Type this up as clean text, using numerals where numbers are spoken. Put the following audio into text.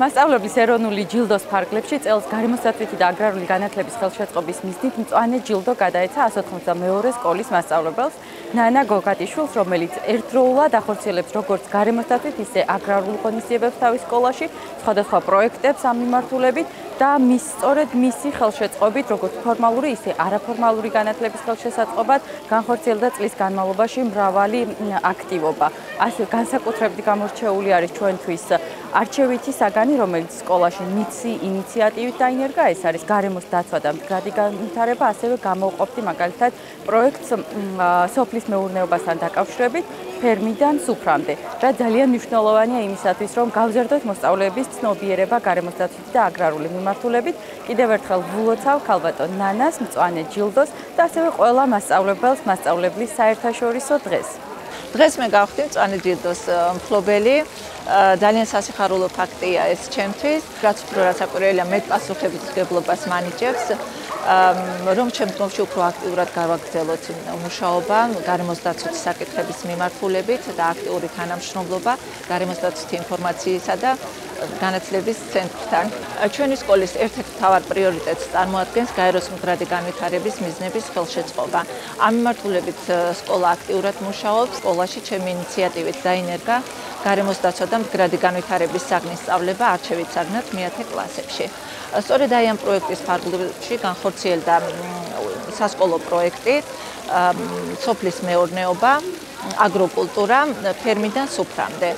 მასწავლებლის ეროვნული ჯილდოს ფარგლებში წელს გარემოსდაცვითი და აგრარული განათლების ხელშეწყობის მიზნით მწვანე ჯილდო გადაეცა 182 სკოლის მასწავლებელს ნანა გოგატიშვილს, რომელიც ერთდროულად ახორციელებს როგორც გარემოსდაცვით, ისე აგრარულ ღონისძიებებს თავის სკოლაში, სხვადასხვა პროექტებს ამ მიმართულებით და სწორედ მისი ხელშეწყობით, როგორც ფორმალური, ისე არაფორმალური განათლების ხელშესაწყობად განხორციელდა წლის განმავლობაში მრავალი აქტივობა. ასე განსაკუთრებით გამორჩეული არის ჩვენთვის არჩევითი საგანი, რომელიც სკოლაში მიცი ინიციატივით დაინერგა, ეს არის გარემოს დაცვა და მდგრადი განვითარება, ასევე გამოვყოფდი მაგალითად პროექტს სოფლის მეურნეობასთან დაკავშირებით ფერმიდან სუფრამდე. რა ძალიან მნიშვნელოვანია იმისათვის, რომ გავზარდოთ მოსწავლეების ცნობიერება გარემოსდაცვითი და აგრარული მიმართულებით. კიდევ ერთხელ ვილოცავ ქალბატონ ნანას მწვანე ჯილდოს და ასევე ყველა მასწავლებელს მასწავლებლის საერთაშორისო დღეს. დღეს მე გავხდი მწვანე ჯილდოს მფლობელი. ძალიან სასიხარულო ფაქტია ეს ჩემთვის, რაც უფრო რასაკვირველია, მეტ პასუხისმგებლობას მანიჭებს, რომ შემდგომში უფრო აქტიურად გავაგრძელოთ მუშაობა გარემოსდაცვითი საკითხების მიმართულებით და აქტიური თანამშრომლობა გარემოსდაცვითი ინფორმაციისა და განათლების ცენტრთან. ჩვენი სკოლის ერთ-ერთ მთავარ პრიორიტეტს წარმოადგენს გაეროს მდგრადი განვითარების მიზნების ხელშეწყობა. ამ მიმართულებით სკოლა აქტიურად მუშაობს. სკოლაში ჩემი ინიციატივით დაინერგა გარემოსდაცვა და მდგრადი განვითარების საგნის სწავლება არჩევით საგნად მე-10 კლასებში. სწორედ აი ამ პროექტის ფარგლებში განხორციელდა სასკოლო პროექტი სოფლის მეურნეობა, აგროკულტურა, ფერმიდან სუფრამდე.